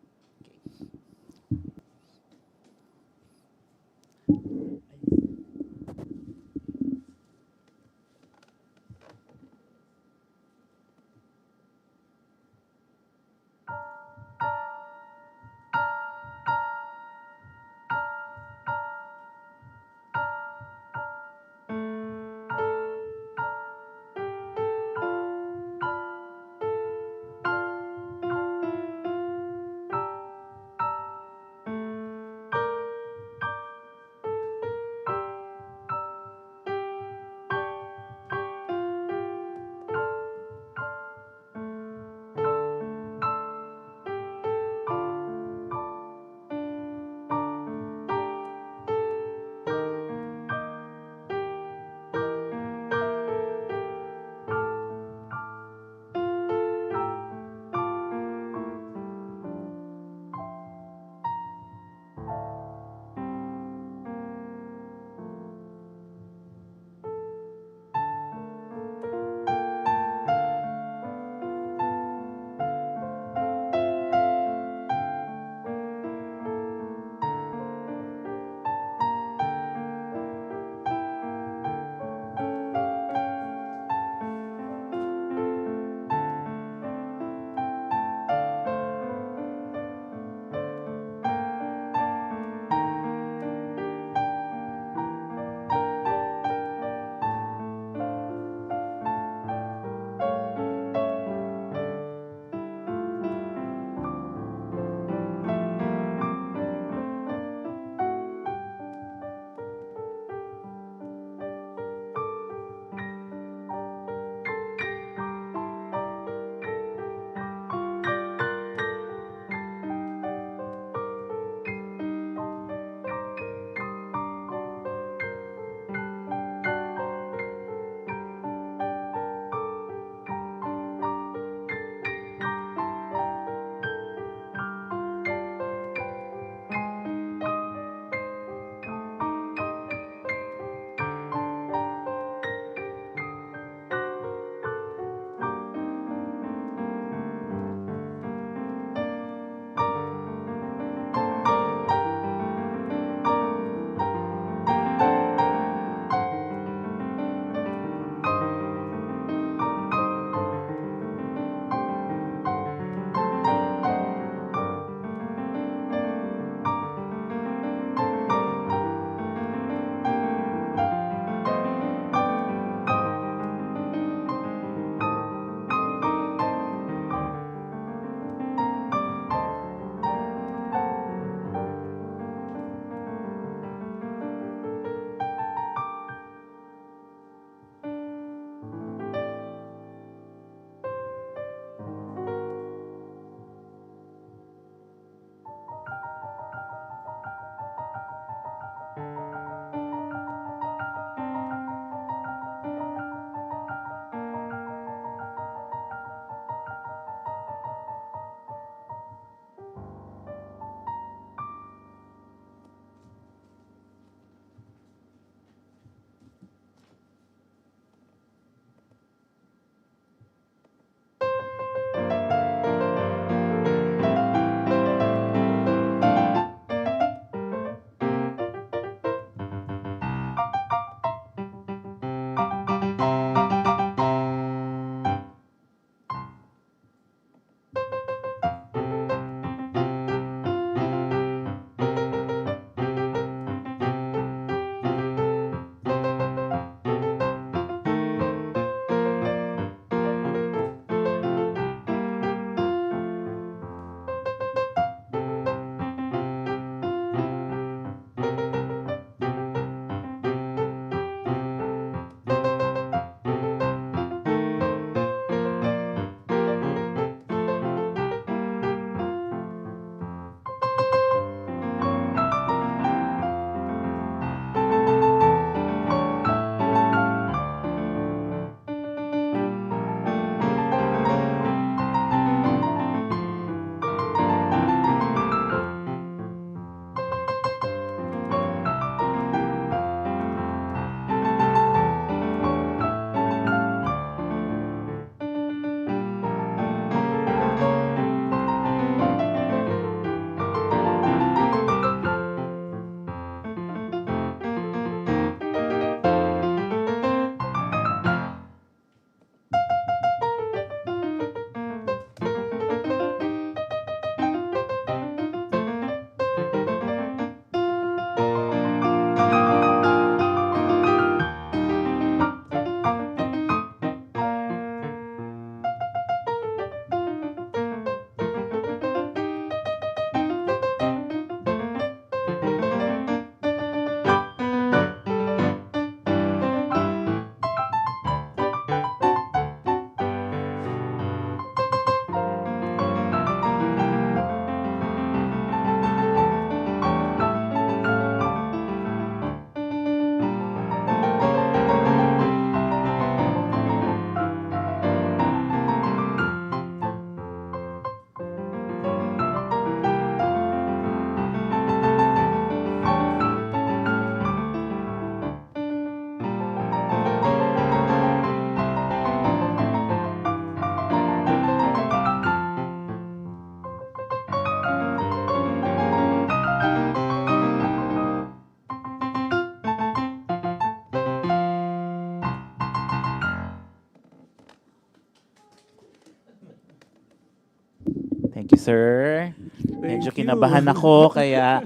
sir. Medyo you. kinabahan ako, kaya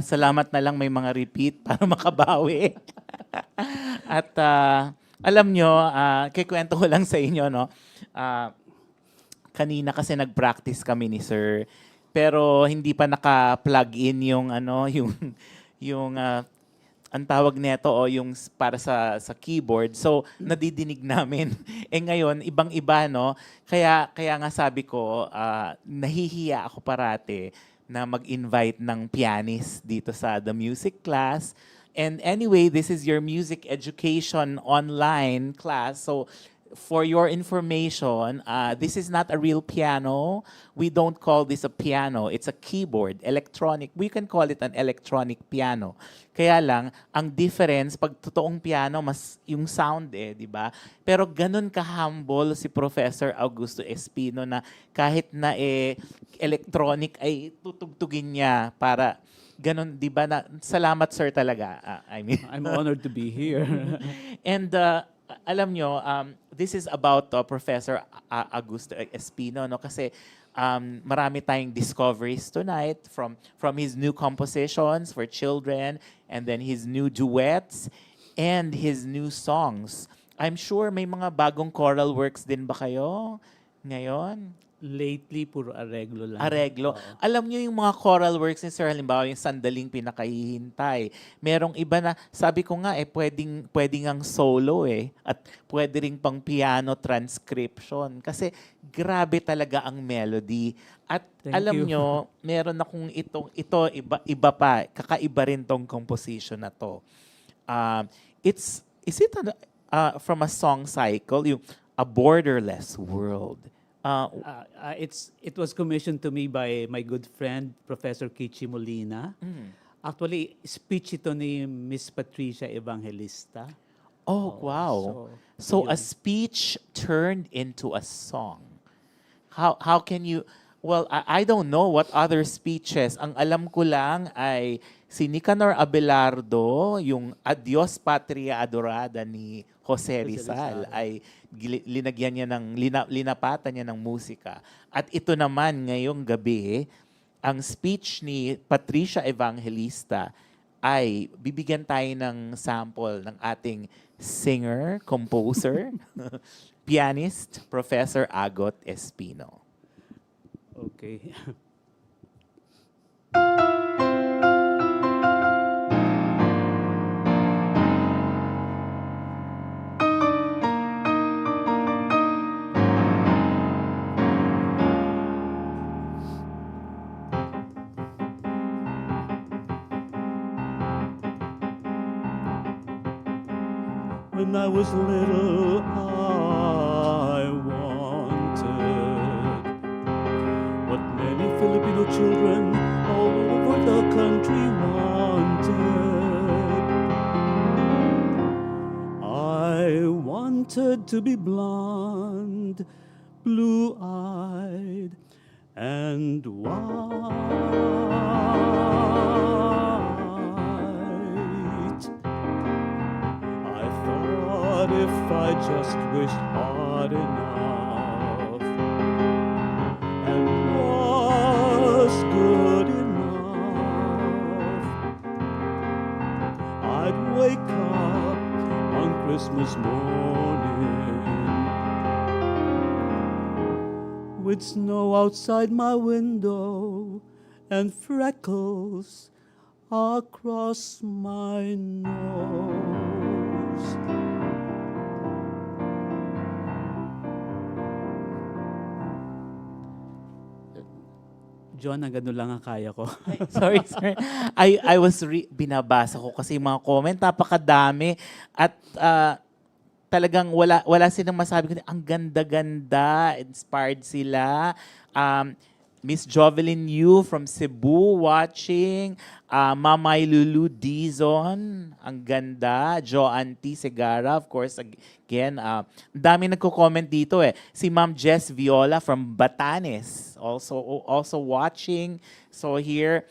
salamat na lang may mga repeat para makabawi. At alam nyo, kikwento ko lang sa inyo, no? Kanina kasi nag-practice kami ni sir, pero hindi pa naka-plug in yung yung ang tawag nito o yung para sa keyboard. So nadidinig namin. Ngayon ibang-iba, no. Kaya nga sabi ko, nahihiya ako parate na mag-invite ng pianist dito sa The Music Class. And anyway, this is your music education online class. So for your information, this is not a real piano. We don't call this a piano. It's a keyboard, electronic. We can call it an electronic piano. Kaya lang, ang difference, pag totoong piano, mas yung sound di ba? Pero ganun ka-humble si Professor Augusto Espino na kahit na electronic ay tutugtugin niya para ganun, di ba? Salamat sir talaga. I'm honored to be here. And alam nyo, this is about Professor Augusto Espino, no? Kasi marami tayong discoveries tonight from his new compositions for children, and then his new duets, and his new songs. I'm sure may mga bagong choral works din ba kayo ngayon? Lately, puro areglo lang. Areglo. Oo. Alam niyo yung mga choral works ni Sir, halimbawa yung Sandaling Pinakahihintay. Merong iba na, sabi ko nga pwedeng ang solo at pwede ring pang piano transcription. Kasi grabe talaga ang melody. At Thank alam you. nyo, meron akong iba pa, kakaiba rin tong composition na to. Is it from a song cycle, yung A Borderless World? It was commissioned to me by my good friend, Professor Kichi Molina. Actually, speech ito ni Miss Patricia Evangelista. Oh, wow. So a speech turned into a song. How can you... Well, I don't know what other speeches. Ang alam ko lang ay si Nicanor Abelardo, yung Adios Patria Adorada ni Jose Rizal, ay linagyan niya linapatan niya ng musika. At ito naman ngayong gabi, ang speech ni Patricia Evangelista ay bibigyan tayo ng sample ng ating singer, composer, pianist, Professor Agot Espino. Okay. When I was little, I wanted what many Filipino children all over the country wanted. I wanted to be blonde, blue-eyed, and white. I thought if I just wished hard enough and was good enough, I'd wake up on Christmas morning with snow outside my window and freckles across my nose. John, ang gano'n lang ang kaya ko. Sorry, sir. I was binabasa ko kasi yung mga comment, napakadami. At talagang wala silang masabi. Ang ganda-ganda, inspired sila. Miss Jovelyn Yu from Cebu watching. Mamay Lulu Dizon, ang ganda. Jo Auntie Segara, of course, again. Dami nagko-comment dito Si Ma'am Jess Viola from Batanes, also watching. So here,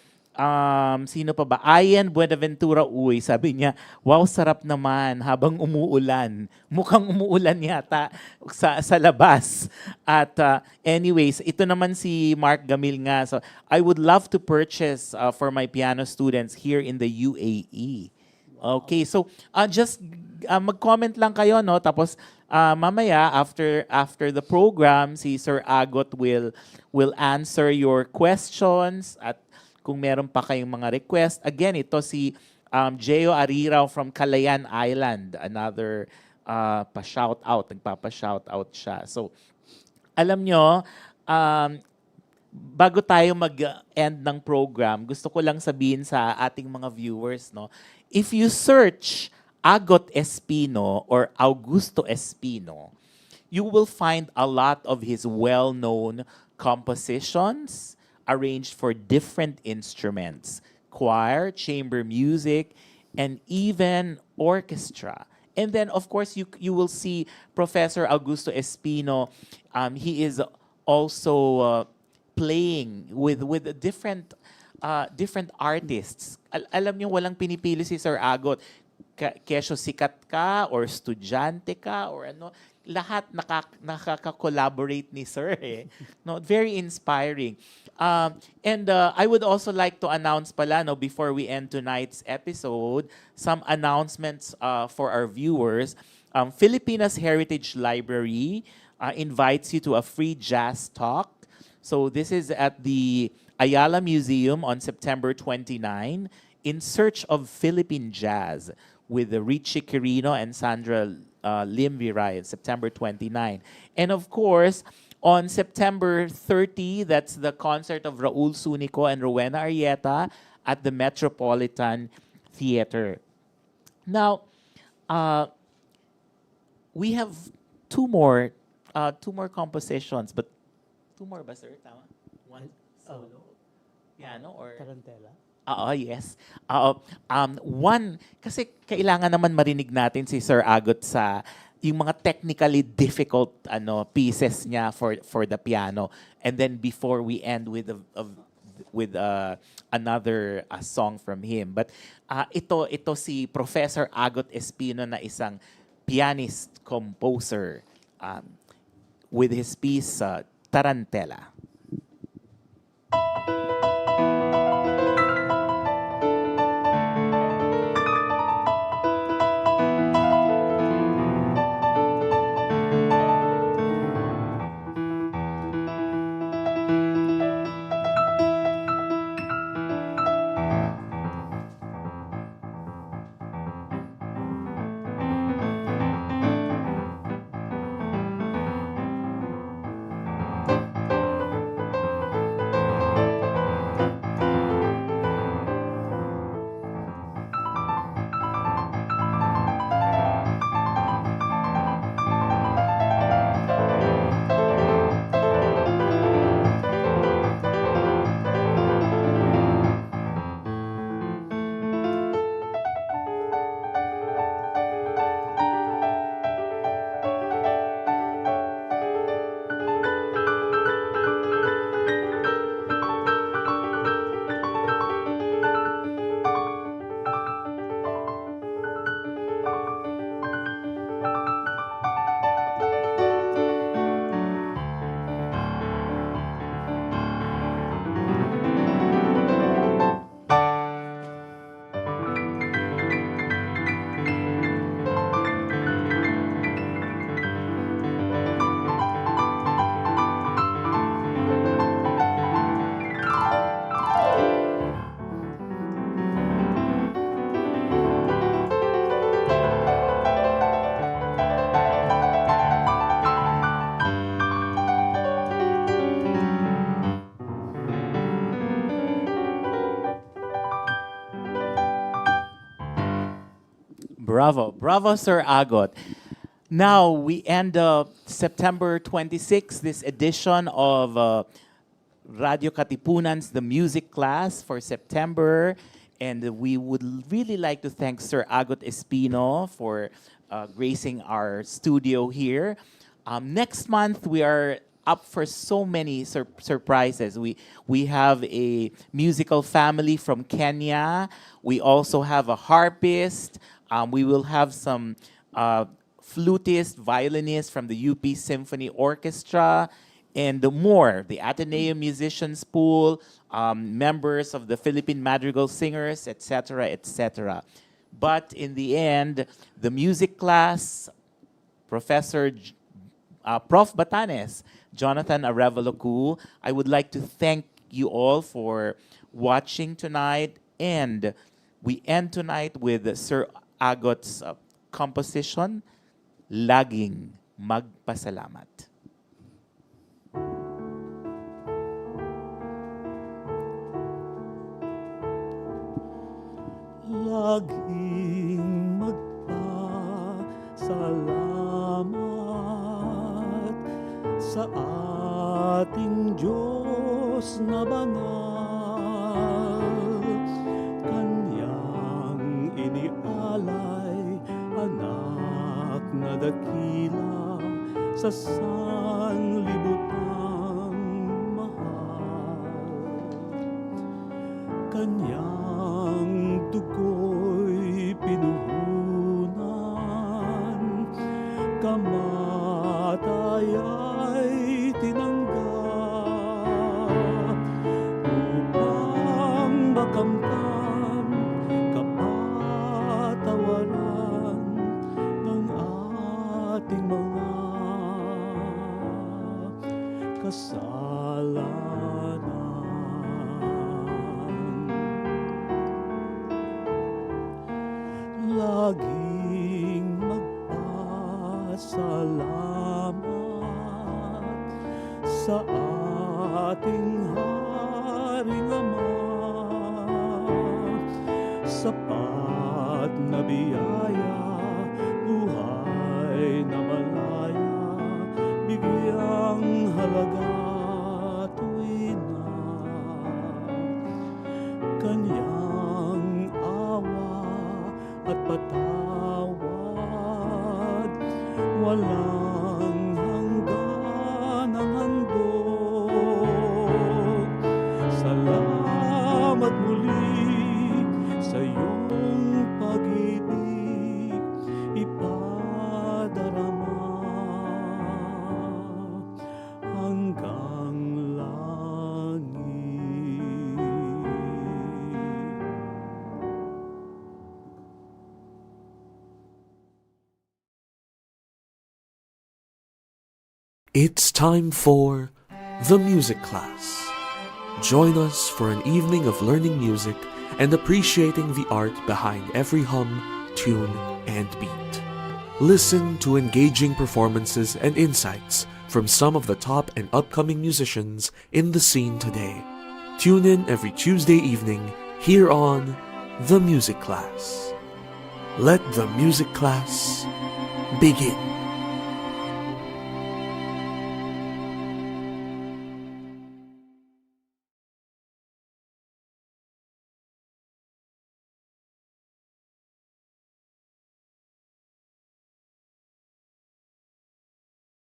Sino pa ba? Ayan Buenaventura Uy, sabi niya, wow, sarap naman habang umuulan. Mukhang umuulan yata sa labas. At anyways, ito naman si Mark Gamil nga. So, I would love to purchase for my piano students here in the UAE. Okay, so just mag-comment lang kayo, no? Tapos mamaya after the program, si Sir Agot will answer your questions at kung meron pa kayong mga request. Again, ito si Geo Arirao from Calayan Island, another pa-shout-out, nagpapa-shout-out siya. So, alam nyo, bago tayo mag-end ng program, gusto ko lang sabihin sa ating mga viewers, no, if you search Agot Espino or Augusto Espino, you will find a lot of his well-known compositions arranged for different instruments, choir, chamber music, and even orchestra. And then, of course, you will see Professor Augusto Espino. He is also playing with different artists. Alam niyo, walang pinipili si Sir Agot. Kesyo sikat ka or estudyante ka or ano, lahat nakaka-collaborate ni Sir. No, very inspiring. And I would also like to announce pala, no, before we end tonight's episode, some announcements for our viewers. Filipinas Heritage Library invites you to a free jazz talk. So this is at the Ayala Museum on September 29, In Search of Philippine Jazz, with Richie Quirino and Sandra Lim Viray, September 29. And of course, on September 30, that's the concert of Raul Sunico and Rowena Arrieta at the Metropolitan Theater. Now, we have two more compositions, but two more ba, sir? Tama? One solo? Yeah, no? Or Tarantela. yes. One, kasi kailangan naman marinig natin si Sir Agot sa yung mga technically difficult pieces niya for the piano, and then before we end with another song from him. But ito si Professor Agot Espino na isang pianist composer with his piece Tarantela. Bravo, Sir Agot. Now, we end September 26, this edition of Radio Katipunan's The Music Class for September. And we would really like to thank Sir Agot Espino for gracing our studio here. Next month, we are up for so many surprises. We have a musical family from Kenya. We also have a harpist. We will have some flutist, violinist from the UP Symphony Orchestra, and more. The Ateneo Musicians Pool, members of the Philippine Madrigal Singers, etc., etc. But in the end, the music class, Prof. Batanes, Jonathan Arevalo, I would like to thank you all for watching tonight. And we end tonight with Sir Agot's composition, Laging Magpasalamat. Laging magpasalamat sa ating Diyos na banal. Kanyang inialay anak na dakila sa sanlibutan mahal. Kanyang dugo'y pinuhunan, kamataya'y tinanggap upang makamtan kapatawaran ng ating mga kasalanan. Laging magpasalamat sa ating Haring Ama, sapat na biyaya, buhay na malaya, bigyang halaga tuwin na kanyang awa at patawad, walang hanggan ang handog. Salamat muli sa iyong pag-ibig, ipadarama hanggang langit. It's time for the music class. Join us for an evening of learning music and appreciating the art behind every hum, tune, and beat. Listen to engaging performances and insights from some of the top and upcoming musicians in the scene today. Tune in every Tuesday evening here on The Music Class. Let the music class begin.